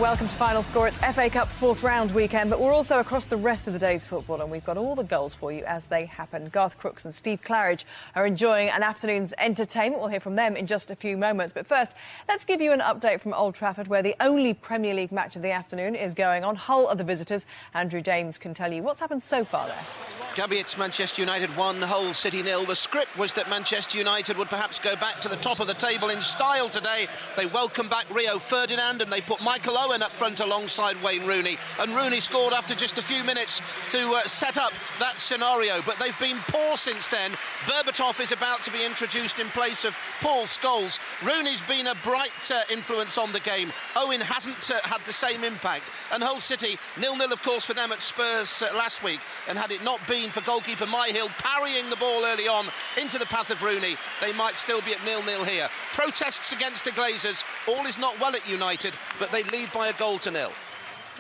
welcome to Final Score. It's FA Cup fourth round weekend, but we're also across the rest of the day's football, and we've got all the goals for you as they happen. Garth, Crooks and Steve Claridge are enjoying an afternoon's entertainment. We'll hear from them in just a few moments. But first, let's give you an update from Old Trafford, where the only Premier League match of the afternoon is going on. Hull are the visitors. Andrew James can tell you what's happened so far there. Gabby, it's Manchester United 1, Hull City 0. The script was that Manchester United would perhaps go back to the top of the table in style today. They welcome back Rio Ferdinand and they put Michael Owen up front alongside Wayne Rooney. And Rooney scored after just a few minutes to set up that scenario. But they've been poor since then. Berbatov is about to be introduced in place of Paul Scholes. Rooney's been a bright influence on the game. Owen hasn't had the same impact. And Hull City 0-0, of course, for them at Spurs last week. And had it not been for goalkeeper Myhill parrying the ball early on into the path of Rooney, they might still be at 0-0 here. Protests against the Glazers. All is not well at United, but they lead by a goal to nil.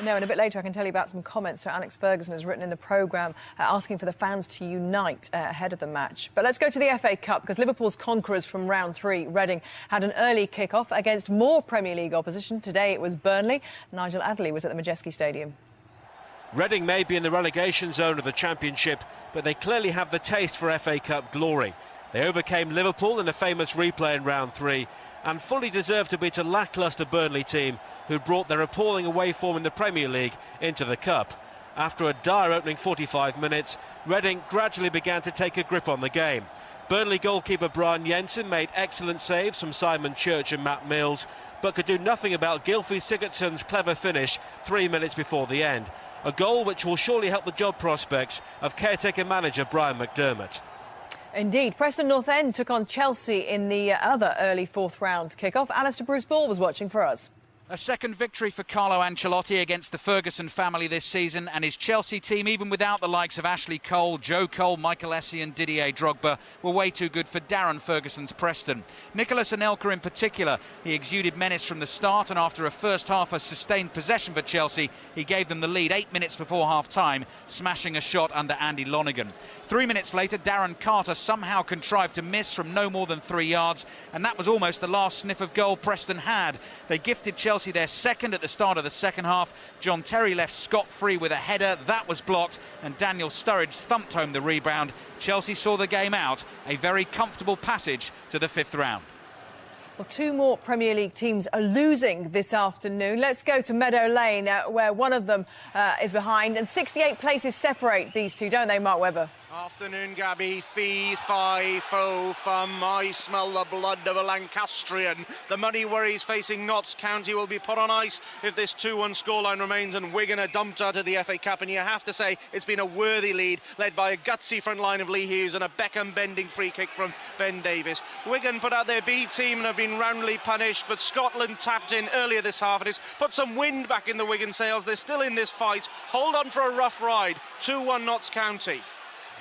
No, and a bit later I can tell you about some comments that Alex Ferguson has written in the programme asking for the fans to unite ahead of the match. But let's go to the FA Cup, because Liverpool's conquerors from round 3, Reading, had an early kick-off against more Premier League opposition. Today it was Burnley. Nigel Adderley was at the Majeski Stadium. Reading may be in the relegation zone of the Championship, but they clearly have the taste for FA Cup glory. They overcame Liverpool in a famous replay in round 3 and fully deserved to beat a lacklustre Burnley team who brought their appalling away form in the Premier League into the Cup. After a dire opening 45 minutes, Reading gradually began to take a grip on the game. Burnley goalkeeper Brian Jensen made excellent saves from Simon Church and Matt Mills, but could do nothing about Gylfi Sigurdsson's clever finish 3 minutes before the end. A goal which will surely help the job prospects of caretaker manager Brian McDermott. Indeed. Preston North End took on Chelsea in the other early fourth round kick-off. Alistair Bruce Ball was watching for us. A second victory for Carlo Ancelotti against the Ferguson family this season, and his Chelsea team, even without the likes of Ashley Cole, Joe Cole, Michael Essien and Didier Drogba, were way too good for Darren Ferguson's Preston. Nicolas Anelka in particular, he exuded menace from the start, and after a first half of sustained possession for Chelsea, he gave them the lead 8 minutes before half-time, smashing a shot under Andy Lonergan. 3 minutes later, Darren Carter somehow contrived to miss from no more than 3 yards, and that was almost the last sniff of goal Preston had. They gifted Chelsea their second at the start of the second half. John Terry left scot-free with a header. That was blocked, and Daniel Sturridge thumped home the rebound. Chelsea saw the game out. A very comfortable passage to the fifth round. Well, 2 more Premier League teams are losing this afternoon. Let's go to Meadow Lane, where one of them is behind, and 68 places separate these two, don't they, Mark Webber? Afternoon, Gabby. Fee, fi, fo, fum. I smell the blood of a Lancastrian. The money worries facing Notts County will be put on ice if this 2-1 scoreline remains, and Wigan are dumped out of the FA Cup. And you have to say it's been a worthy lead, led by a gutsy front line of Lee Hughes and a Beckham-bending free kick from Ben Davies. Wigan put out their B team and have been roundly punished, but Scotland tapped in earlier this half and it's put some wind back in the Wigan sails. They're still in this fight. Hold on for a rough ride. 2-1 Notts County.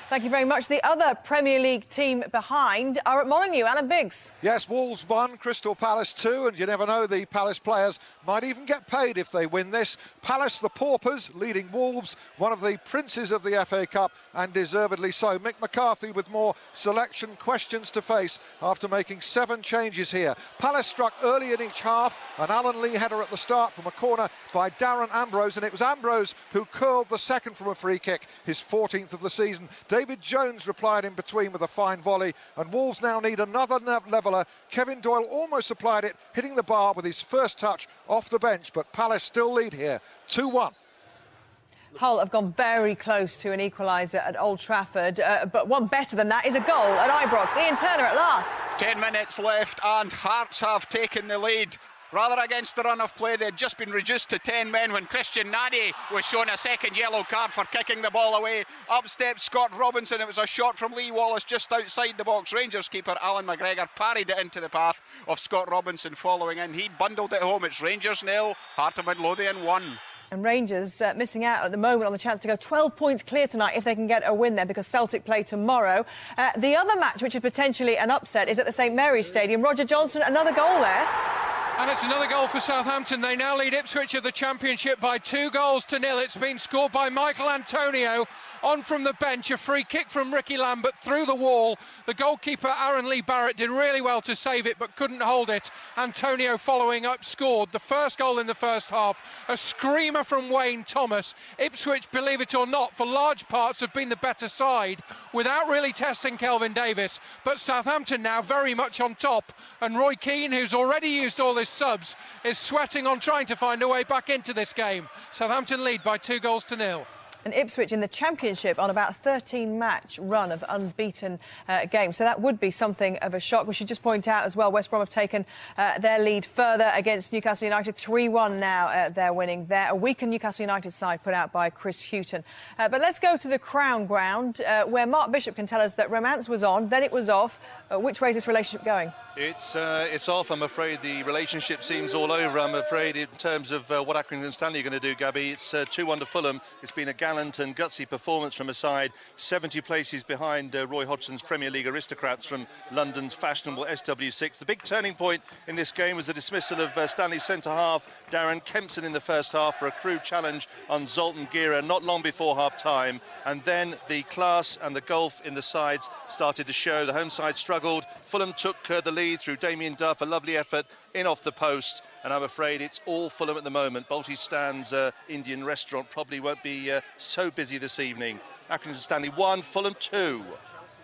Thank you very much. The other Premier League team behind are at Molineux. Alan Biggs. Yes, Wolves 1, Crystal Palace 2, and you never know, the Palace players might even get paid if they win this. Palace, the paupers, leading Wolves, one of the princes of the FA Cup, and deservedly so. Mick McCarthy with more selection questions to face after making 7 changes here. Palace struck early in each half, an Alan Lee header at the start from a corner by Darren Ambrose, and it was Ambrose who curled the second from a free kick, his 14th of the season. David Jones replied in between with a fine volley, and Wolves now need another leveller. Kevin Doyle almost supplied it, hitting the bar with his first touch off the bench, but Palace still lead here, 2-1. Hull have gone very close to an equaliser at Old Trafford, but one better than that is a goal at Ibrox. Ian Turner at last. 10 minutes left and Hearts have taken the lead. Rather against the run of play, they'd just been reduced to 10 men when Christian Nani was shown a second yellow card for kicking the ball away. Up steps Scott Robinson. It was a shot from Lee Wallace just outside the box. Rangers keeper Alan McGregor parried it into the path of Scott Robinson following in. He bundled it home. It's Rangers 0, Heart of Midlothian 1. And Rangers missing out at the moment on the chance to go 12 points clear tonight if they can get a win there, because Celtic play tomorrow. The other match, which is potentially an upset, is at the St Mary's Stadium. Roger Johnson, another goal there. And it's another goal for Southampton. They now lead Ipswich of the Championship by 2-0. It's been scored by Michael Antonio on from the bench. A free kick from Ricky Lambert through the wall. The goalkeeper, Aaron Lee Barrett, did really well to save it but couldn't hold it. Antonio, following up, scored the first goal in the first half. A screamer from Wayne Thomas. Ipswich, believe it or not, for large parts have been the better side without really testing Kelvin Davis. But Southampton now very much on top. And Roy Keane, who's already used all his subs, is sweating on trying to find a way back into this game. Southampton lead by 2-0. And Ipswich in the Championship on about a 13-match run of unbeaten games. So that would be something of a shock. We should just point out as well, West Brom have taken their lead further against Newcastle United. 3-1 now they're winning there. A weakened Newcastle United side put out by Chris Hughton. But let's go to the Crown Ground, where Mark Bishop can tell us that romance was on, then it was off. Which way is this relationship going? It's off, I'm afraid. The relationship seems all over, I'm afraid, in terms of what Accrington and Stanley are going to do, Gabby. It's 2-1 to Fulham. It's been a gallant and gutsy performance from a side 70 places behind Roy Hodgson's Premier League aristocrats from London's fashionable SW6. The big turning point in this game was the dismissal of Stanley's centre-half, Darren Kempson, in the first half for a crude challenge on Zoltan Gira not long before half-time. And then the class and the gulf in the sides started to show. The home side struggled. Fulham took the lead through Damien Duff, a lovely effort in off the post, and I'm afraid it's all Fulham at the moment. Balti Stan's Indian restaurant probably won't be so busy this evening. Accrington Stanley 1, Fulham 2.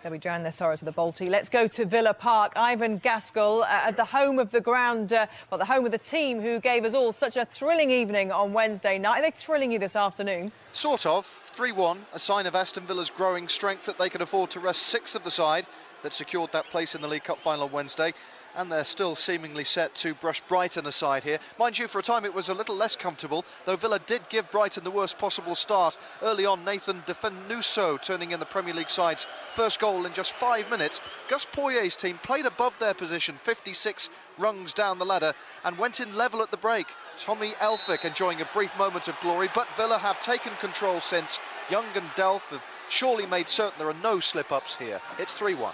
They'll be drowning their sorrows with a Balti. Let's go to Villa Park. Ivan Gaskell at the home of the ground, the home of the team who gave us all such a thrilling evening on Wednesday night. Are they thrilling you this afternoon? Sort of. 3-1, a sign of Aston Villa's growing strength that they could afford to rest 6 of the side that secured that place in the League Cup final on Wednesday. And they're still seemingly set to brush Brighton aside here. Mind you, for a time it was a little less comfortable, though Villa did give Brighton the worst possible start. Early on, Nathan Defenuso turning in the Premier League side's first goal in just 5 minutes. Gus Poyet's team played above their position, 56 rungs down the ladder, and went in level at the break. Tommy Elphick enjoying a brief moment of glory, but Villa have taken control since. Young and Delph have surely made certain there are no slip-ups here. It's 3-1.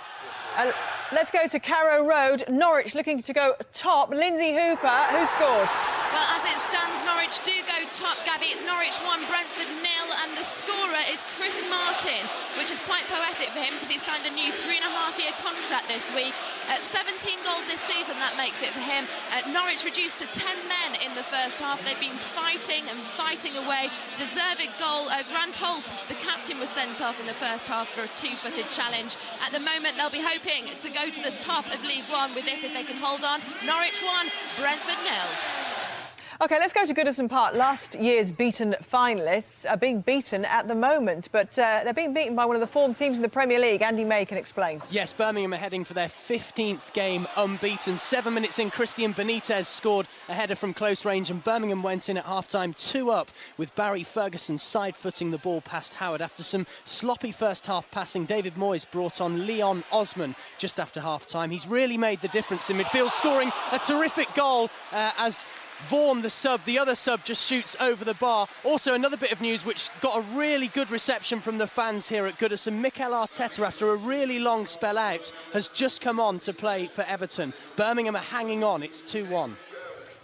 Let's go to Carrow Road. Norwich looking to go top. Lindsay Hooper, who scored? Well, as it stands, Norwich do go top, Gabby. It's Norwich 1, Brentford 0, and the scorer is Chris Martin, which is quite poetic for him because he's signed a new 3.5-year contract this week. 17 goals this season, that makes it for him. Norwich reduced to 10 men in the first half. They've been fighting and fighting away. Deserved goal. Grant Holt, the captain, was sent off in the first half for a 2-footed challenge. At the moment, they'll be hoping to go to the top of League One with this if they can hold on. Norwich 1, Brentford 0. OK, let's go to Goodison Park. Last year's beaten finalists are being beaten at the moment, but they're being beaten by one of the form teams in the Premier League. Andy May can explain. Yes, Birmingham are heading for their 15th game unbeaten. 7 minutes in, Christian Benitez scored a header from close range, and Birmingham went in at half-time 2 up, with Barry Ferguson side-footing the ball past Howard. After some sloppy first-half passing, David Moyes brought on Leon Osman just after half-time. He's really made the difference in midfield, scoring a terrific goal as Vaughan, the other sub, just shoots over the bar. Also, another bit of news which got a really good reception from the fans here at Goodison. Mikel Arteta, after a really long spell out, has just come on to play for Everton. Birmingham are hanging on. It's 2-1.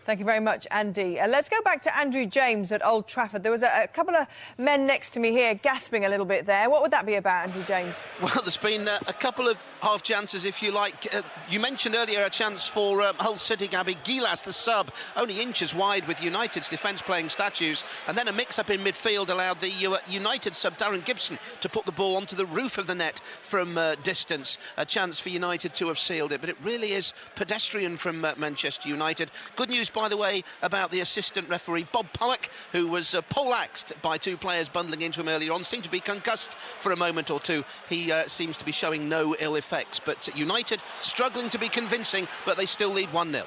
Thank you very much, Andy. Let's go back to Andrew James at Old Trafford. There was a couple of men next to me here gasping a little bit there. What would that be about, Andrew James? Well, there's been a couple of half chances, if you like. You mentioned earlier a chance for Hull City, Gabby. Gilas, the sub, only inches wide with United's defence playing statues. And then a mix-up in midfield allowed the United sub, Darren Gibson, to put the ball onto the roof of the net from distance. A chance for United to have sealed it. But it really is pedestrian from Manchester United. Good news, by the way, about the assistant referee Bob Pollock, who was poleaxed by 2 players bundling into him earlier on, seemed to be concussed for a moment or two. He seems to be showing no ill effects, but United struggling to be convincing, but they still lead 1-0.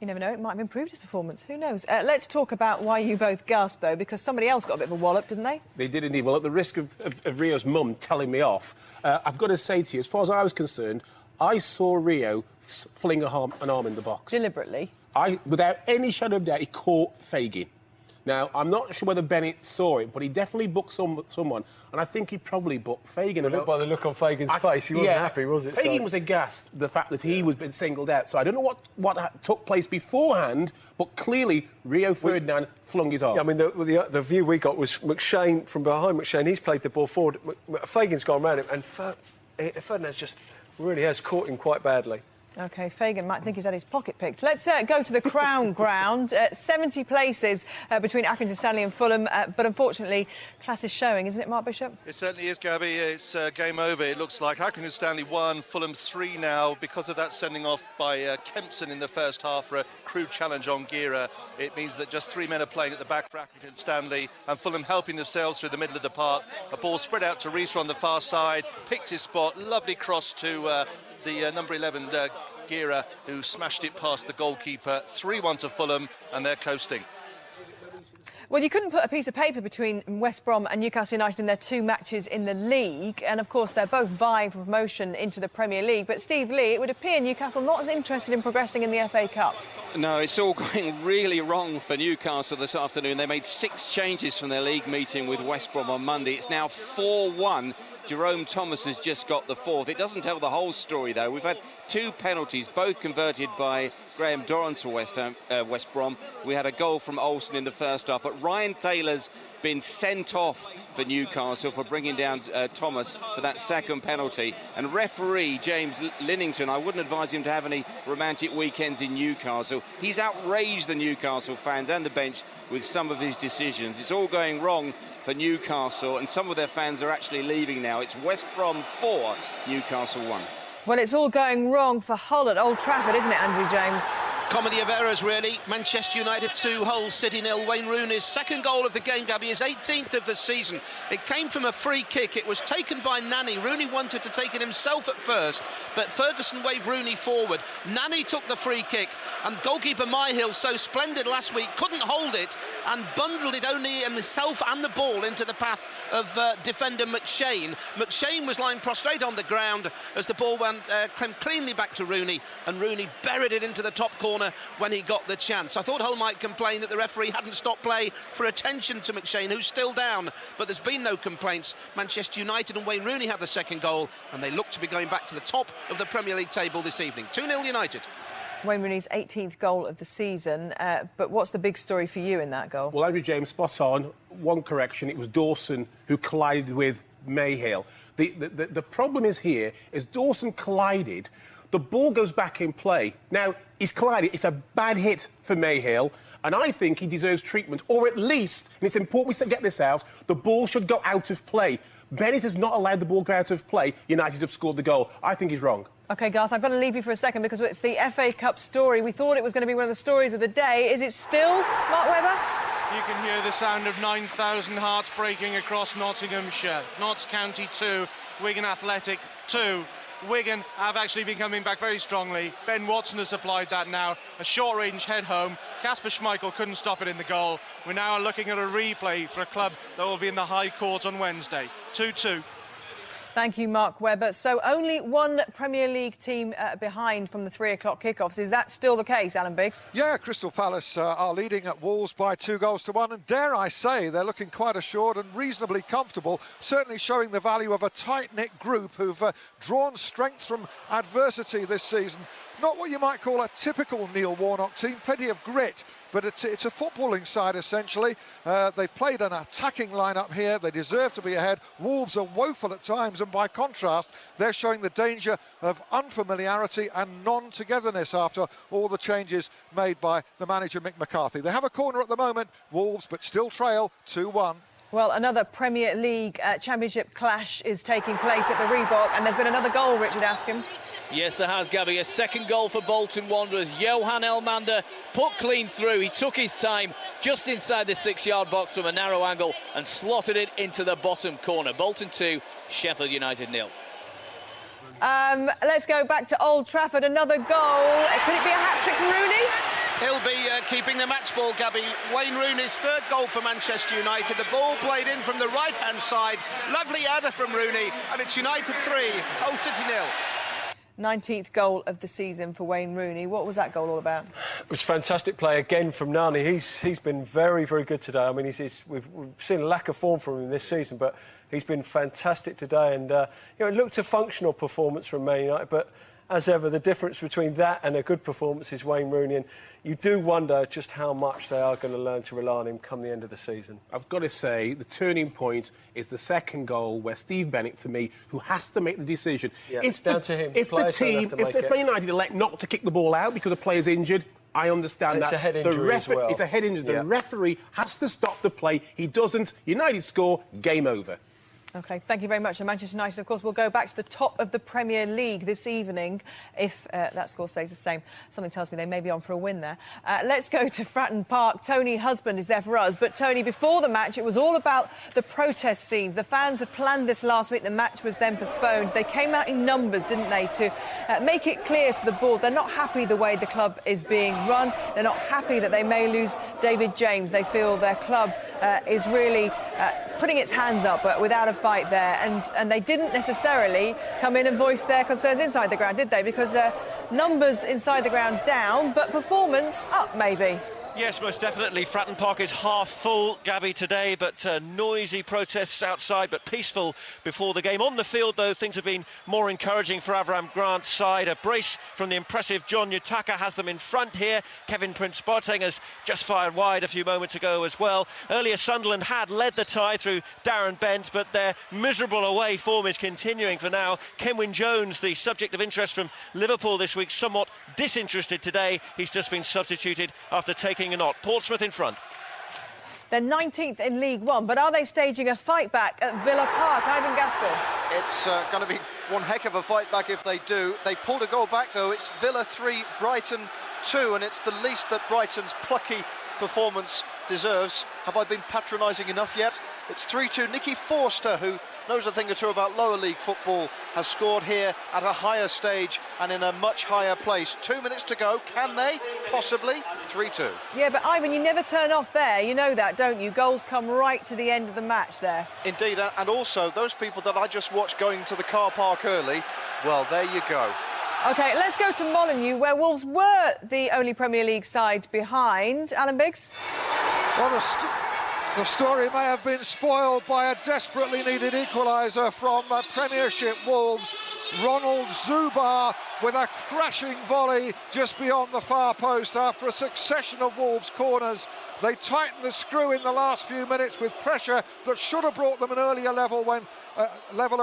You never know, it might have improved his performance. Who knows? Let's talk about why you both gasped, though, because somebody else got a bit of a wallop, didn't they? They did indeed. Well, at the risk of Rio's mum telling me off, I've got to say to you, as far as I was concerned, I saw Rio fling an arm in the box. Deliberately? Without any shadow of doubt, he caught Fagin. Now, I'm not sure whether Bennett saw it, but he definitely booked someone, and I think he probably booked Fagan. Well, by the look on Fagan's face, he wasn't happy, was it? Fagan was aghast the fact that he was being singled out. So I don't know what took place beforehand, but clearly Rio Ferdinand flung his arm. Yeah, I mean, the view we got was McShane from behind McShane. He's played the ball forward. Fagan's gone round him, and Ferdinand just really has caught him quite badly. OK, Fagan might think he's had his pocket picked. Let's go to the Crown Ground. 70 places between Accrington Stanley and Fulham, but unfortunately, class is showing, isn't it, Mark Bishop? It certainly is, Gabby. It's game over. It looks like Accrington Stanley 1, Fulham 3 now because of that sending off by Kempson in the first half for a crude challenge on Gira. It means that just 3 men are playing at the back for Accrington Stanley, and Fulham helping themselves through the middle of the park. A ball spread out to Rees on the far side, picked his spot, lovely cross to the number 11 Gira, who smashed it past the goalkeeper. 3-1 to Fulham, and they're coasting. Well, you couldn't put a piece of paper between West Brom and Newcastle United in their 2 matches in the league, and of course they're both vying for promotion into the Premier League. But Steve Lee, it would appear Newcastle not as interested in progressing in the FA Cup. No, it's all going really wrong for Newcastle this afternoon. They made 6 changes from their league meeting with West Brom on Monday. It's now 4-1. Jerome Thomas has just got the 4th. It doesn't tell the whole story, though. We've had 2 penalties, both converted by Graham Dorrance for West Brom. We had a goal from Olsen in the first half, but Ryan Taylor's been sent off for Newcastle for bringing down Thomas for that second penalty. And referee James Linnington, I wouldn't advise him to have any romantic weekends in Newcastle. He's outraged the Newcastle fans and the bench with some of his decisions. It's all going wrong for Newcastle, and some of their fans are actually leaving now. It's West Brom 4, Newcastle 1. Well, it's all going wrong for Hull at Old Trafford, isn't it, Andrew James? Comedy of errors, really. Manchester United 2, Hull City 0. Wayne Rooney's second goal of the game, Gabby, his 18th of the season. It came from a free kick. It was taken by Nani. Rooney wanted to take it himself at first, but Ferguson waved Rooney forward. Nani took the free kick, and goalkeeper Myhill, so splendid last week, couldn't hold it and bundled it only himself and the ball into the path of defender McShane. McShane was lying prostrate on the ground as the ball came cleanly back to Rooney, and Rooney buried it into the top corner when he got the chance. I thought Hull might complain that the referee hadn't stopped play for attention to McShane, who's still down, but there's been no complaints. Manchester United and Wayne Rooney have the second goal, and they look to be going back to the top of the Premier League table this evening. 2-0 United. Wayne Rooney's 18th goal of the season, but what's the big story for you in that goal? Well, Andrew James, spot on. One correction, it was Dawson who collided with Myhill. The problem is here, is Dawson collided, the ball goes back in play. Now, he's collided. It's a bad hit for Myhill, and I think he deserves treatment, or at least, and it's important we get this out, the ball should go out of play. Bennett has not allowed the ball to go out of play. United have scored the goal. I think he's wrong. OK, Garth, I've got to leave you for a second because it's the FA Cup story. We thought it was going to be one of the stories of the day. Is it still, Mark Webber? You can hear the sound of 9,000 hearts breaking across Nottinghamshire. Notts County 2, Wigan Athletic 2. Wigan have actually been coming back very strongly. Ben Watson has supplied that now. A short-range head home. Kasper Schmeichel couldn't stop it in the goal. We're now looking at a replay for a club that will be in the High Court on Wednesday. 2-2. Thank you, Mark Webber. So only one Premier League team behind from the 3 o'clock kickoffs. Is that still the case, Alan Biggs? Yeah, Crystal Palace are leading at Wolves by 2-1, and dare I say they're looking quite assured and reasonably comfortable, certainly showing the value of a tight-knit group who've drawn strength from adversity this season. Not what you might call a typical Neil Warnock team, plenty of grit, but it's a footballing side essentially. They've played an attacking lineup here. They deserve to be ahead. Wolves are woeful at times, and by contrast, they're showing the danger of unfamiliarity and non-togetherness after all the changes made by the manager Mick McCarthy. They have a corner at the moment, Wolves, but still trail 2-1. Well, another Premier League Championship clash is taking place at the Reebok, and there's been another goal, Richard Askham. Yes, there has, Gabby. A second goal for Bolton Wanderers. Johan Elmander put clean through. He took his time just inside the 6-yard box from a narrow angle and slotted it into the bottom corner. Bolton 2, Sheffield United 0. Let's go back to Old Trafford. Another goal. Could it be a hat-trick for Rooney? He'll be keeping the match ball, Gabby. Wayne Rooney's third goal for Manchester United. The ball played in from the right-hand side. Lovely header from Rooney, and it's United 3, Hull City 0. 19th goal of the season for Wayne Rooney. What was that goal all about? It was fantastic play again from Nani. He's been very, very good today. I mean, we've seen a lack of form from him this season, but he's been fantastic today. And, it looked a functional performance from Man United, but as ever, the difference between that and a good performance is Wayne Rooney. And you do wonder just how much they are going to learn to rely on him come the end of the season. I've got to say, the turning point is the second goal where Steve Bennett, for me, who has to make the decision. Yeah, it's down to him. If the Man United elect not to kick the ball out because a player's injured, I understand that. It's a head injury as well. It's a head injury. Yeah. The referee has to stop the play. He doesn't. United score, game over. OK, thank you very much. And Manchester United, of course, will go back to the top of the Premier League this evening if that score stays the same. Something tells me they may be on for a win there. Let's go to Fratton Park. Tony Husband is there for us. But, Tony, before the match, it was all about the protest scenes. The fans had planned this last week. The match was then postponed. They came out in numbers, didn't they, to make it clear to the board they're not happy the way the club is being run. They're not happy that they may lose David James. They feel their club is really putting its hands up but without a fight there, and they didn't necessarily come in and voice their concerns inside the ground, did they? Because numbers inside the ground down, but performance up, maybe. Yes, most definitely. Fratton Park is half full, Gabby, today, but noisy protests outside, but peaceful before the game. On the field, though, things have been more encouraging for Avram Grant's side. A brace from the impressive John Utaka has them in front here. Kevin Prince-Boateng has just fired wide a few moments ago as well. Earlier, Sunderland had led the tie through Darren Bent, but their miserable away form is continuing for now. Kenwyne Jones, the subject of interest from Liverpool this week, somewhat disinterested today. He's just been substituted after taking a knot. Portsmouth in front. They're 19th in League One, but are they staging a fight back at Villa Park? Ivan Gaskell. It's going to be one heck of a fight back if they do. They pulled a goal back, though. It's Villa 3, Brighton 2, and it's the least that Brighton's plucky performance deserves. Have I been patronising enough yet? It's 3-2. Nicky Forster, who knows a thing or two about lower league football, has scored here at a higher stage and in a much higher place. 2 minutes to go. Can they? Possibly. 3-2. Yeah, but Ivan, you never turn off there. You know that, don't you? Goals come right to the end of the match there. Indeed, and also those people that I just watched going to the car park early, well, there you go. OK, let's go to Molineux, where Wolves were the only Premier League side behind. Alan Biggs? Well, the story may have been spoiled by a desperately needed equaliser from Premiership Wolves. Ronald Zubar with a crashing volley just beyond the far post after a succession of Wolves corners. They tightened the screw in the last few minutes with pressure that should have brought them an earlier leveler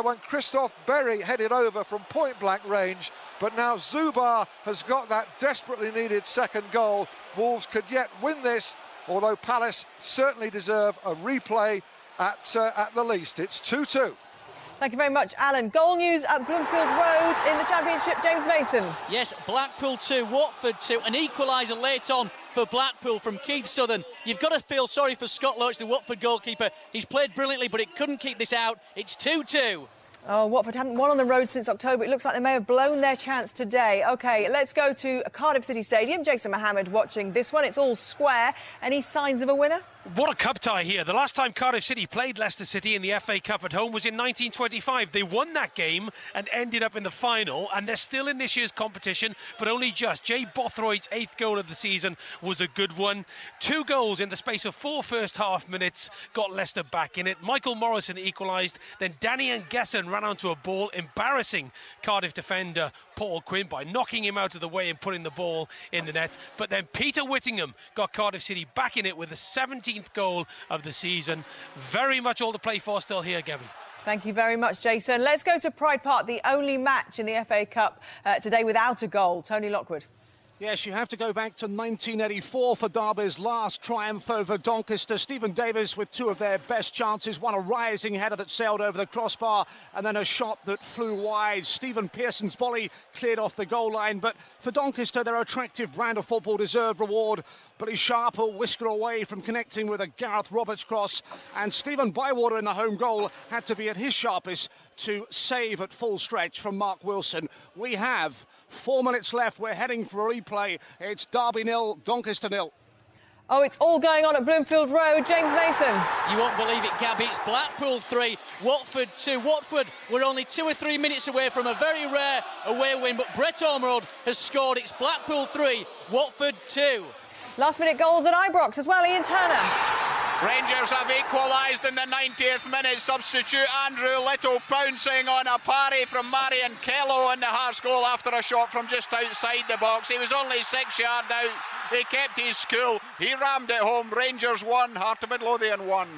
when Christophe Berry headed over from point-blank range. But now Zubar has got that desperately needed second goal. Wolves could yet win this, although Palace certainly deserve a replay at the least. It's 2-2. Thank you very much, Alan. Goal news at Bloomfield Road in the Championship. James Mason. Yes, Blackpool 2, Watford 2. An equaliser late on for Blackpool from Keith Southern. You've got to feel sorry for Scott Loach, the Watford goalkeeper. He's played brilliantly, but it couldn't keep this out. It's 2-2. Oh, Watford haven't won on the road since October. It looks like they may have blown their chance today. OK, let's go to Cardiff City Stadium. Jason Mohammed watching this one. It's all square. Any signs of a winner? What a cup tie here. The last time Cardiff City played Leicester City in the FA Cup at home was in 1925. They won that game and ended up in the final, and they're still in this year's competition, but only just. Jay Bothroyd's 8th goal of the season was a good one. 2 goals in the space of 4 first-half minutes got Leicester back in it. Michael Morrison equalised, then Danny Ngesson ran onto a ball, embarrassing Cardiff defender Paul Quinn by knocking him out of the way and putting the ball in the net. But then Peter Whittingham got Cardiff City back in it with the 17th goal of the season. Very much all to play for still here, Gabby. Thank you very much, Jason. Let's go to Pride Park, the only match in the FA Cup today without a goal. Tony Lockwood. Yes, you have to go back to 1984 for Derby's last triumph over Doncaster. Stephen Davis with 2 of their best chances, one a rising header that sailed over the crossbar and then a shot that flew wide. Stephen Pearson's volley cleared off the goal line, but for Doncaster their attractive brand of football deserved reward. Billy Sharper whisker away from connecting with a Garth Roberts cross, and Stephen Bywater in the home goal had to be at his sharpest to save at full stretch from Mark Wilson. We have 4 minutes left. We're heading for a replay. It's Derby 0, Doncaster 0. Oh, it's all going on at Bloomfield Road. James Mason. You won't believe it, Gabby. It's Blackpool 3, Watford 2. Watford were only 2 or 3 minutes away from a very rare away win, but Brett Ormerod has scored. It's Blackpool 3, Watford 2. Last-minute goals at Ibrox as well. Ian Turner. Rangers have equalised in the 90th minute. Substitute Andrew Little pouncing on a parry from Marion Kello in the Hearts goal after a shot from just outside the box. He was only 6 yards out. He kept his cool. He rammed it home. Rangers 1, Heart of Midlothian 1.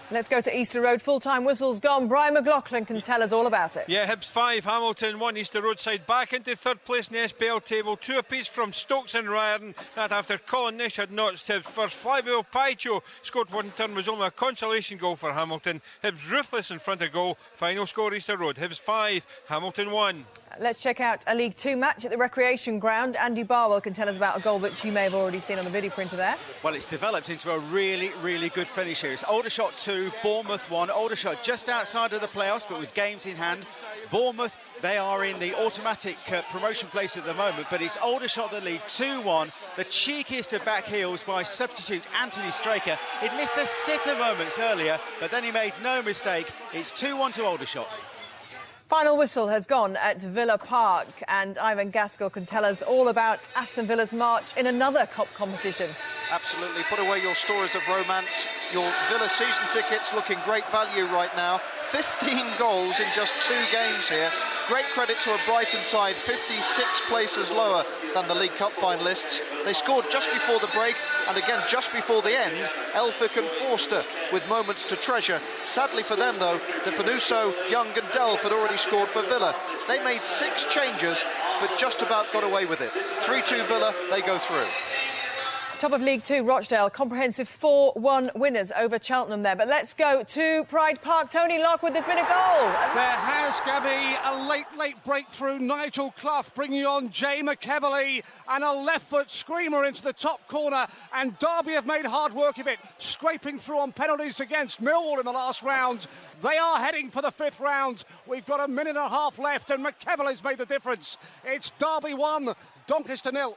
Let's go to Easter Road. Full-time whistle's gone. Brian McLaughlin can tell us all about it. Yeah, Hibs 5, Hamilton 1, Easter Road side back into third place in the SPL table. 2 apiece from Stokes and Ryan. That after Colin Nish had notched Hibs first. Flavio Paicho scored one turn, was only a consolation goal for Hamilton. Hibs ruthless in front of goal. Final score Easter Road, Hibs 5, Hamilton 1. Let's check out a League 2 match at the Recreation Ground. Andy Barwell can tell us about a goal that you may have already seen on the video printer there. Well, it's developed into a really, really good finish here. It's Aldershot 2, Bournemouth 1. Aldershot just outside of the playoffs, but with games in hand. Bournemouth, they are in the automatic promotion place at the moment, but it's Aldershot that lead 2-1. The cheekiest of back heels by substitute Anthony Straker. He'd missed a sitter moments earlier, but then he made no mistake. It's 2-1 to Aldershot. Final whistle has gone at Villa Park, and Ivan Gaskell can tell us all about Aston Villa's march in another cup competition. Absolutely. Put away your stories of romance. Your Villa season tickets looking great value right now. 15 goals in just 2 games here. Great credit to a Brighton side 56 places lower than the League Cup finalists. They scored just before the break, and again just before the end, Elphick and Forster with moments to treasure. Sadly for them though, De Fanuso, Young and Delph had already scored for Villa. They made 6 changes, but just about got away with it. 3-2 Villa, they go through. Top of League 2, Rochdale, comprehensive 4-1 winners over Cheltenham there. But let's go to Pride Park. Tony Lockwood, there's been a goal. There has, Gabby, a late breakthrough. Nigel Clough bringing on Jay McEverley, and a left-foot screamer into the top corner. And Derby have made hard work of it, scraping through on penalties against Millwall in the last round. They are heading for the 5th round. We've got a minute and a half left, and McEverley's made the difference. It's Derby 1, Doncaster 0.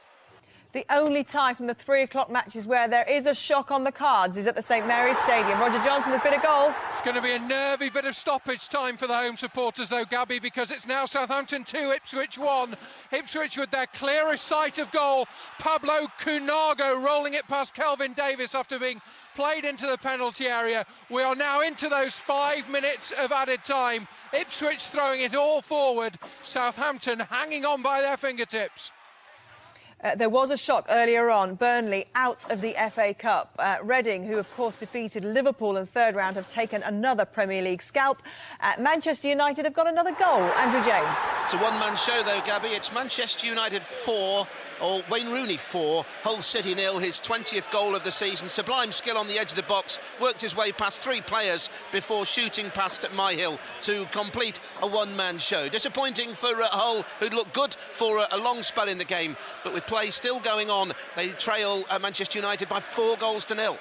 The only tie from the 3 o'clock matches where there is a shock on the cards is at the St Mary's Stadium. Roger Johnson, there's been a goal. It's going to be a nervy bit of stoppage time for the home supporters, though, Gabby, because it's now Southampton 2, Ipswich 1. Ipswich with their clearest sight of goal. Pablo Cunago rolling it past Kelvin Davis after being played into the penalty area. We are now into those 5 minutes of added time. Ipswich throwing it all forward. Southampton hanging on by their fingertips. There was a shock earlier on. Burnley out of the FA Cup. Reading, who of course defeated Liverpool in 3rd round, have taken another Premier League scalp. Manchester United have got another goal. Andrew James. It's a one-man show though, Gabby. It's Manchester United 4, or Wayne Rooney 4, Hull City 0, his 20th goal of the season. Sublime skill on the edge of the box, worked his way past 3 players before shooting past Myhill to complete a one-man show. Disappointing for Hull, who'd looked good for a long spell in the game, but with play still going on, they trail Manchester United by 4 goals to 0.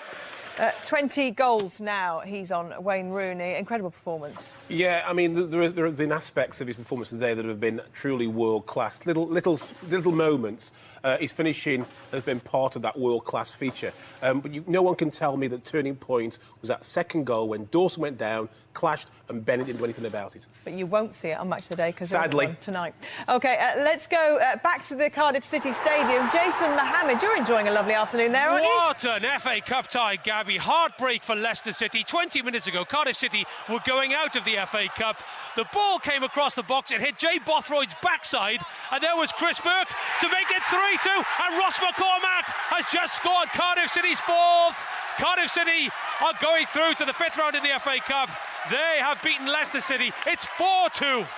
20 goals now he's on, Wayne Rooney. Incredible performance. Yeah, I mean, there have been aspects of his performance today that have been truly world-class. Little moments. His finishing has been part of that world-class feature. But no one can tell me that turning point was that second goal when Dawson went down, clashed, and Bennett didn't do anything about it. But you won't see it on Match of the Day because sadly tonight. OK, let's go back to the Cardiff City Stadium. Jason Mohammed, you're enjoying a lovely afternoon there, aren't you? What an FA Cup tie, Gabby. Heartbreak for Leicester City. 20 minutes ago, Cardiff City were going out of the FA Cup. The ball came across the box. It hit Jay Bothroyd's backside. And there was Chris Burke to make it 3-2. And Ross McCormack has just scored Cardiff City's 4th. Cardiff City are going through to the 5th round in the FA Cup. They have beaten Leicester City. It's 4-2.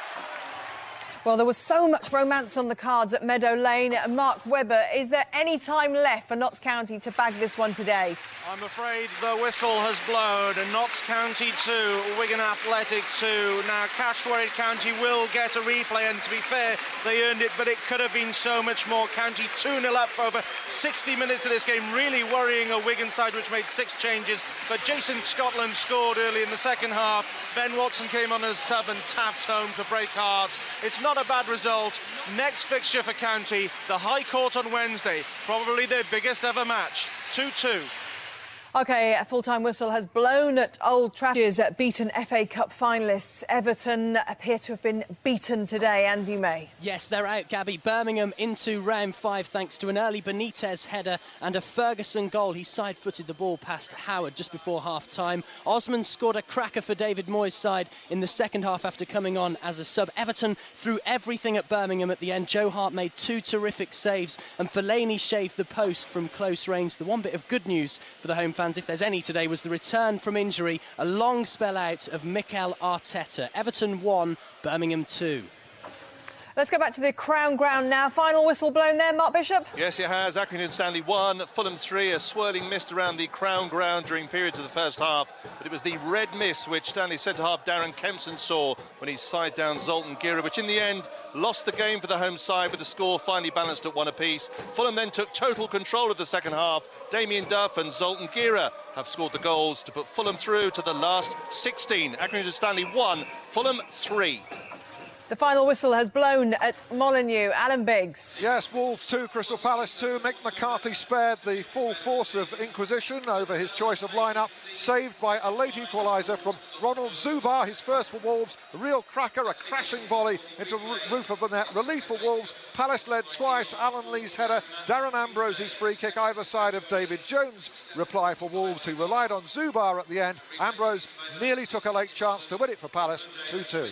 Well, there was so much romance on the cards at Meadow Lane. Mark Webber, is there any time left for Notts County to bag this one today? I'm afraid the whistle has blown, and Notts County 2, Wigan Athletic 2. Now, Cashwared County will get a replay, and to be fair, they earned it, but it could have been so much more. County 2-0 up for over 60 minutes of this game, really worrying a Wigan side which made 6 changes. But Jason Scotland scored early in the second half. Ben Watson came on as sub and tapped home to break hearts. It's not a bad result. Next fixture for County, the High Court on Wednesday, probably their biggest ever match. 2-2. OK, a full-time whistle has blown at Old Trafford. Beaten FA Cup finalists Everton appear to have been beaten today. Andy May. Yes, they're out, Gabby. Birmingham into round 5 thanks to an early Benitez header and a Ferguson goal. He side-footed the ball past Howard just before half-time. Osman scored a cracker for David Moyes' side in the second half after coming on as a sub. Everton threw everything at Birmingham at the end. Joe Hart made 2 terrific saves and Fellaini shaved the post from close range. The one bit of good news for the home fans, if there's any today, was the return from injury, a long spell out of Mikel Arteta. Everton 1, Birmingham 2. Let's go back to the Crown Ground now. Final whistle blown there, Mark Bishop. Yes, it has. Accrington Stanley 1, Fulham 3. A swirling mist around the Crown Ground during periods of the first half, but it was the red mist which Stanley's centre-half Darren Kempson saw when he side down Zoltan Gira, which in the end lost the game for the home side with the score finally balanced at 1 apiece. Fulham then took total control of the second half. Damien Duff and Zoltan Gira have scored the goals to put Fulham through to the last 16. Accrington Stanley 1, Fulham 3. The final whistle has blown at Molineux. Alan Biggs. Yes, Wolves 2, Crystal Palace 2. Mick McCarthy spared the full force of Inquisition over his choice of lineup. Saved by a late equaliser from Ronald Zubar, his first for Wolves. A real cracker, a crashing volley into the roof of the net. Relief for Wolves. Palace led twice. Alan Lee's header. Darren Ambrose's free kick either side of David Jones' reply for Wolves, who relied on Zubar at the end. Ambrose nearly took a late chance to win it for Palace, 2-2.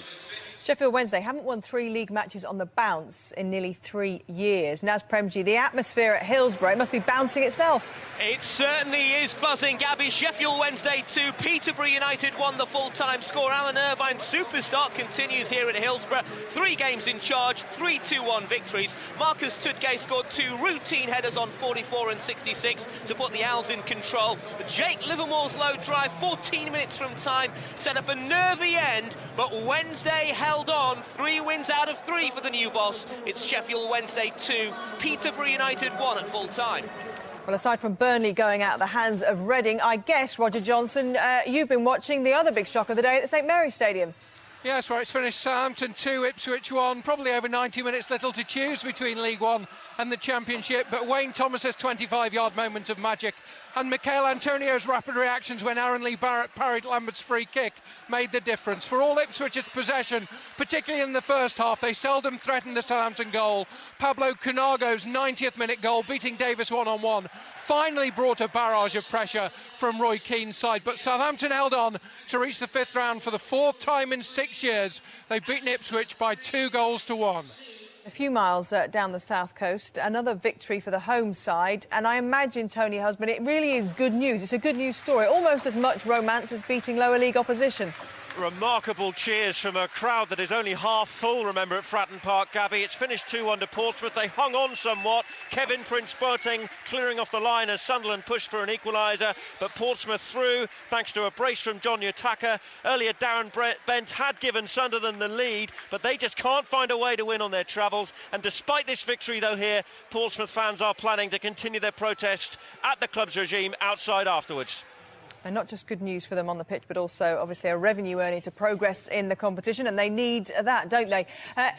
Sheffield Wednesday haven't won 3 league matches on the bounce in nearly 3 years. Naz Premji, the atmosphere at Hillsborough, it must be bouncing itself. It certainly is buzzing, Gabby. Sheffield Wednesday 2, Peterborough United 1, the full-time score. Alan Irvine, superstar, continues here at Hillsborough. 3 games in charge, 3 2-1 victories. Marcus Tudgay scored 2 routine headers on 44 and 66 to put the Owls in control. But Jake Livermore's low drive, 14 minutes from time, set up a nervy end, but Wednesday held on. 3 wins out of 3 for the new boss. It's Sheffield Wednesday 2, Peterborough United 1 at full-time. Well, aside from Burnley going out of the hands of Reading, I guess, Roger Johnson, you've been watching the other big shock of the day at the St Mary's Stadium. Yes, where it's finished Southampton 2, Ipswich 1, probably over 90 minutes, little to choose between League One and the Championship, but Wayne Thomas's 25-yard moment of magic and Michael Antonio's rapid reactions when Aaron Lee Barrett parried Lambert's free kick made the difference. For all Ipswich's possession, particularly in the first half, they seldom threatened the Southampton goal. Pablo Cunago's 90th minute goal, beating Davis one-on-one, finally brought a barrage of pressure from Roy Keane's side, but Southampton held on to reach the 5th round for the 4th time in 6 years. They've beaten Ipswich by 2-1. A few miles down the south coast, another victory for the home side, and I imagine, Tony Husband, it really is good news. It's a good news story, almost as much romance as beating lower league opposition. Remarkable cheers from a crowd that is only half full, remember, at Fratton Park, Gabby. It's finished 2-1 to Portsmouth. They hung on somewhat. Kevin Prince Boateng clearing off the line as Sunderland pushed for an equaliser, but Portsmouth through thanks to a brace from John Yotaka. Earlier, Darren Bent had given Sunderland the lead, but they just can't find a way to win on their travels. And despite this victory, though, here, Portsmouth fans are planning to continue their protest at the club's regime outside afterwards. And not just good news for them on the pitch, but also obviously a revenue earning to progress in the competition, and they need that, don't they?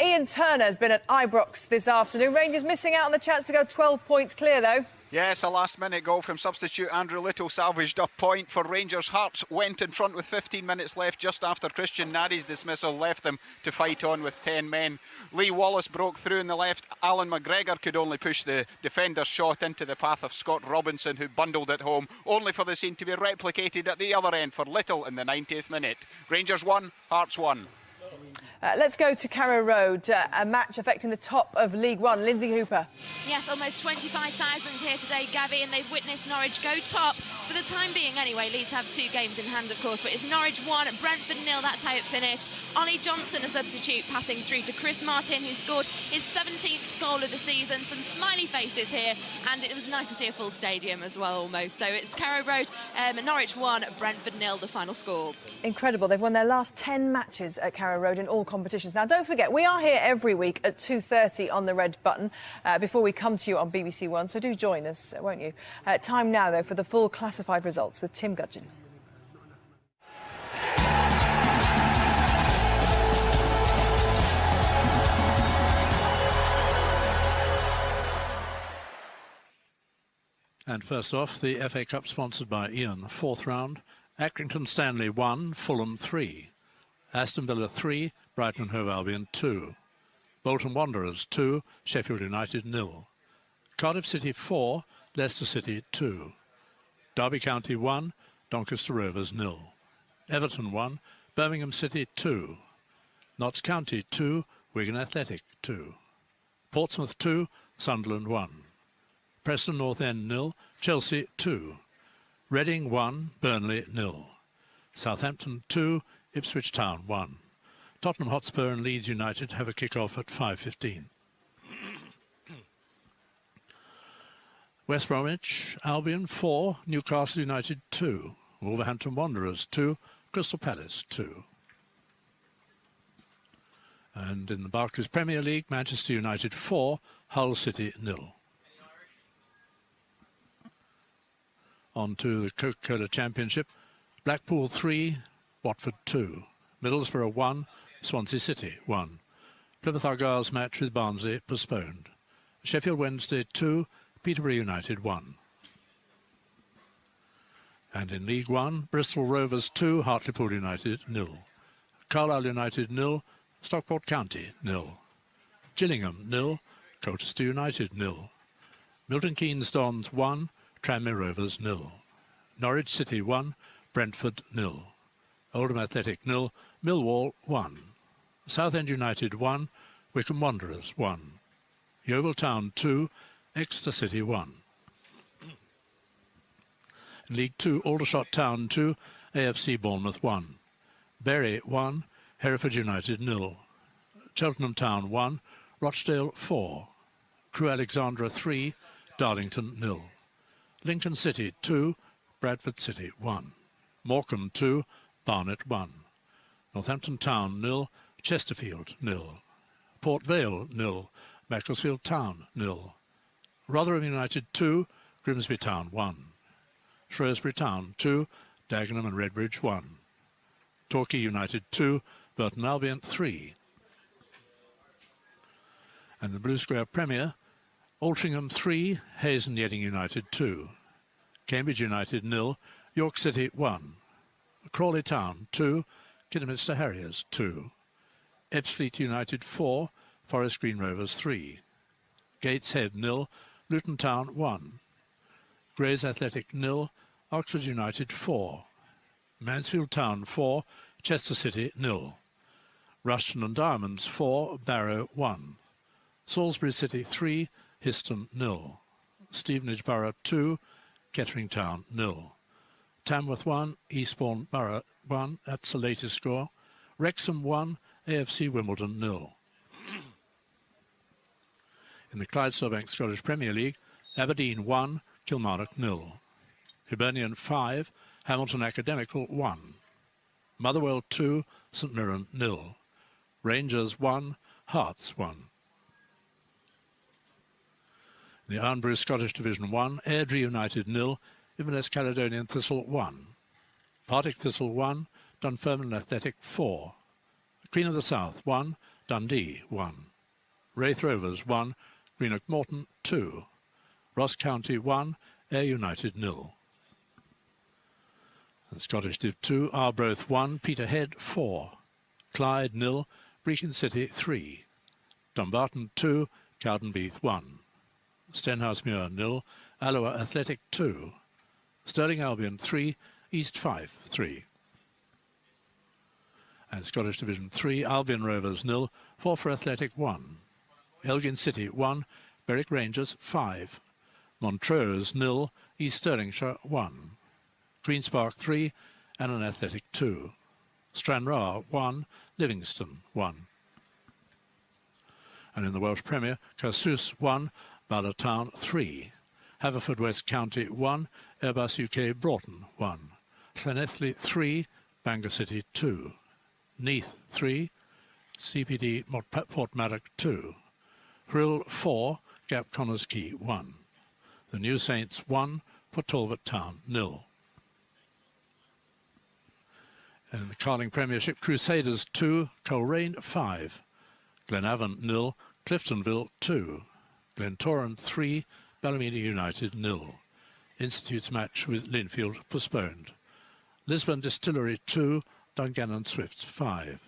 Ian Turner's been at Ibrox this afternoon. Rangers missing out on the chance to go 12 points clear, though. Yes, a last-minute goal from substitute Andrew Little salvaged a point for Rangers. Hearts went in front with 15 minutes left just after Christian Nadi's dismissal left them to fight on with 10 men. Lee Wallace broke through in the left. Alan McGregor could only push the defender's shot into the path of Scott Robinson, who bundled it home, only for the scene to be replicated at the other end for Little in the 90th minute. Rangers 1, Hearts 1. Let's go to Carrow Road, a match affecting the top of League One. Lindsay Hooper. Yes, almost 25,000 here today, Gabby, and they've witnessed Norwich go top. For the time being, anyway. Leeds have 2 games in hand, of course, but it's Norwich 1, Brentford 0, that's how it finished. Ollie Johnson, a substitute, passing through to Chris Martin, who scored his 17th goal of the season. Some smiley faces here, and it was nice to see a full stadium as well, almost. So it's Carrow Road, Norwich 1, Brentford 0, the final score. Incredible. They've won their last 10 matches at Carrow Road in all competitions. Now, don't forget, we are here every week at 2:30 on the red button before we come to you on BBC One, so do join us, won't you? Time now, though, for the full classified results with Tim Gudgin. And first off, the FA Cup sponsored by Ian, 4th round. Accrington Stanley 1, Fulham 3. Aston Villa 3, Brighton and Hove Albion 2. Bolton Wanderers 2, Sheffield United 0. Cardiff City 4, Leicester City 2. Derby County 1, Doncaster Rovers 0. Everton 1, Birmingham City 2. Notts County 2, Wigan Athletic 2. Portsmouth 2, Sunderland 1. Preston North End 0, Chelsea 2. Reading 1, Burnley 0. Southampton 2, Ipswich Town 1. Tottenham Hotspur and Leeds United have a kick-off at 5:15. West Bromwich Albion 4, Newcastle United 2. Wolverhampton Wanderers 2, Crystal Palace 2. And in the Barclays Premier League, Manchester United 4, Hull City 0. On to the Coca-Cola Championship. Blackpool 3, Watford 2. Middlesbrough 1, Swansea City 1. Plymouth Argyle's match with Barnsley postponed. Sheffield Wednesday 2, Peterborough United 1. And in League 1, Bristol Rovers 2, Hartlepool United 0. Carlisle United 0, Stockport County 0. Gillingham 0, Colchester United 0. Milton Keynes Dons 1, Tranmere Rovers 0. Norwich City 1, Brentford 0. Oldham Athletic 0, Millwall 1. Southend United 1, Wycombe Wanderers 1. Yeovil Town 2, Exeter City 1. In League 2, Aldershot Town 2, AFC Bournemouth 1. Bury 1, Hereford United 0. Cheltenham Town 1, Rochdale 4. Crewe Alexandra 3, Darlington 0. Lincoln City 2, Bradford City 1. Morecambe 2, Barnet 1. Northampton Town 0, Chesterfield 0. Port Vale 0, Macclesfield Town 0. Rotherham United 2, Grimsby Town 1. Shrewsbury Town 2, Dagenham and Redbridge 1. Torquay United 2, Burton Albion 3. And the Blue Square Premier, Altrincham 3, Hayes and Yeading United 2. Cambridge United 0, York City 1. Crawley Town 2, Kidderminster Harriers 2. Ebbsfleet United 4, Forest Green Rovers 3. Gateshead 0, Luton Town 1. Grays Athletic 0, Oxford United 4. Mansfield Town 4, Chester City 0. Rushton and Diamonds 4, Barrow 1. Salisbury City 3, Histon 0. Stevenage Borough 2, Kettering Town 0. Tamworth 1, Eastbourne Borough 1, that's the latest score. Wrexham 1, AFC Wimbledon 0. In the Clydesdale Scottish Premier League, Aberdeen 1, Kilmarnock 0. Hibernian 5, Hamilton Academical 1. Motherwell 2, St Mirren 0. Rangers 1, Hearts 1. In the Ironbury Scottish Division 1, Airdrie United 0, Inverness Caledonian Thistle 1. Partick Thistle 1, Dunfermline Athletic 4. Queen of the South 1, Dundee 1. Wraith Rovers 1, Greenock Morton 2. Ross County 1, Ayr United 0. And Scottish Div 2, Arbroath 1, Peterhead 4. Clyde 0, Brechin City 3. Dumbarton 2, Cowdenbeath 1. Stenhousemuir 0, Alloa Athletic 2. Stirling Albion 3, East Fife 3. And Scottish Division 3, Albion Rovers 0, Forfar Athletic 1. Elgin City 1, Berwick Rangers 5. Montrose 0, East Stirlingshire 1. Queen's Park 3, Annan Athletic 2. Stranraer 1, Livingston 1. And in the Welsh Premier, Caersus 1, Bala Town 3. Haverfordwest County 1, Airbus UK Broughton 1. Llanelli 3, Bangor City 2. Neath 3, CPD Portmarnock 2. Hrill 4, Gap Connors Quay 1. The New Saints 1, Port Talbot Town 0. In the Carling Premiership, Crusaders 2, Coleraine 5. Glenavon 0, Cliftonville 2. Glentoran 3, Ballymena United 0. Institute's match with Linfield postponed. Lisbon Distillery 2, Dungannon Swifts 5.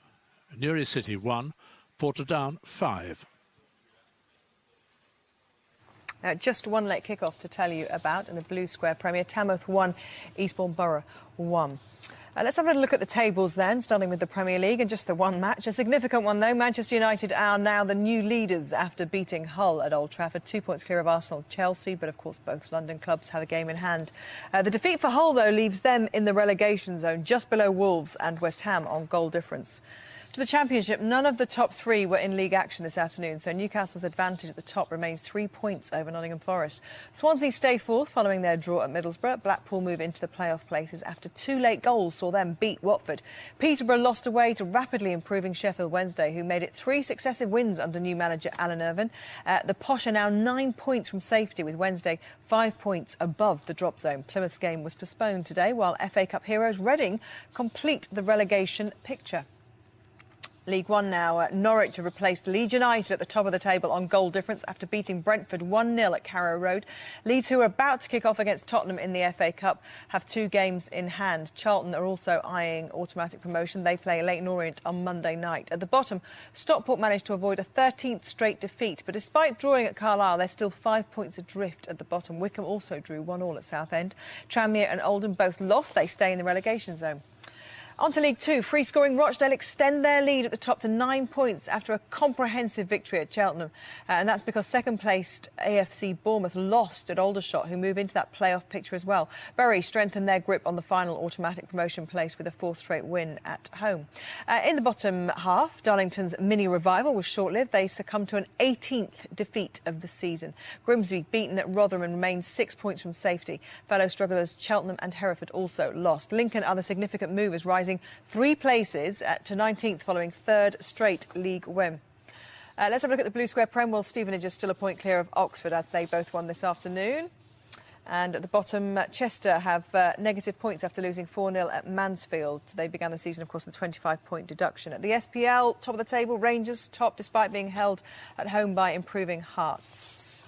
Newry City 1, Portadown 5. Just one late kick-off to tell you about in the Blue Square Premier. Tamworth 1, Eastbourne Borough 1. Let's have a look at the tables then, starting with the Premier League and just the one match. A significant one, though. Manchester United are now the new leaders after beating Hull at Old Trafford. 2 points clear of Arsenal and Chelsea, but of course both London clubs have a game in hand. The defeat for Hull, though, leaves them in the relegation zone, just below Wolves and West Ham on goal difference. To the Championship, none of the top three were in league action this afternoon, so Newcastle's advantage at the top remains 3 points over Nottingham Forest. Swansea stay fourth following their draw at Middlesbrough. Blackpool move into the playoff places after 2 late goals saw them beat Watford. Peterborough lost away to rapidly improving Sheffield Wednesday, who made it 3 successive wins under new manager Alan Irvine. The Posh are now 9 points from safety, with Wednesday 5 points above the drop zone. Plymouth's game was postponed today, while FA Cup heroes Reading complete the relegation picture. League One now. Norwich have replaced Leeds United at the top of the table on goal difference after beating Brentford 1-0 at Carrow Road. Leeds, who are about to kick off against Tottenham in the FA Cup, have 2 games in hand. Charlton are also eyeing automatic promotion. They play Leyton Orient on Monday night. At the bottom, Stockport managed to avoid a 13th straight defeat, but despite drawing at Carlisle, they're still 5 points adrift at the bottom. Wycombe also drew 1-1 at Southend. Tranmere and Oldham both lost. They stay in the relegation zone. On to League Two. Free-scoring Rochdale extend their lead at the top to 9 points after a comprehensive victory at Cheltenham. And that's because second-placed AFC Bournemouth lost at Aldershot, who move into that playoff picture as well. Bury strengthened their grip on the final automatic promotion place with a 4th straight win at home. In the bottom half, Darlington's mini revival was short-lived. They succumbed to an 18th defeat of the season. Grimsby, beaten at Rotherham, and remained 6 points from safety. Fellow strugglers Cheltenham and Hereford also lost. Lincoln are the significant movers, rising 3 places to 19th following 3rd straight league win. Let's have a look at the Blue Square Prem. Well, Stevenage is still a point clear of Oxford as they both won this afternoon. And at the bottom, Chester have negative points after losing 4-0 at Mansfield. They began the season, of course, with a 25-point deduction. At the SPL, top of the table, Rangers top despite being held at home by improving Hearts.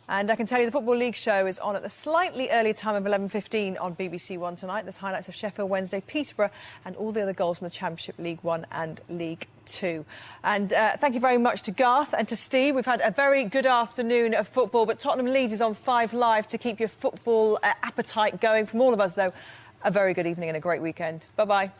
And I can tell you the Football League show is on at the slightly earlier time of 11:15 on BBC One tonight. There's highlights of Sheffield Wednesday, Peterborough and all the other goals from the Championship, League One and League Two. And thank you very much to Garth and to Steve. We've had a very good afternoon of football, but Tottenham Leeds is on 5 Live to keep your football appetite going. From all of us, though, a very good evening and a great weekend. Bye-bye.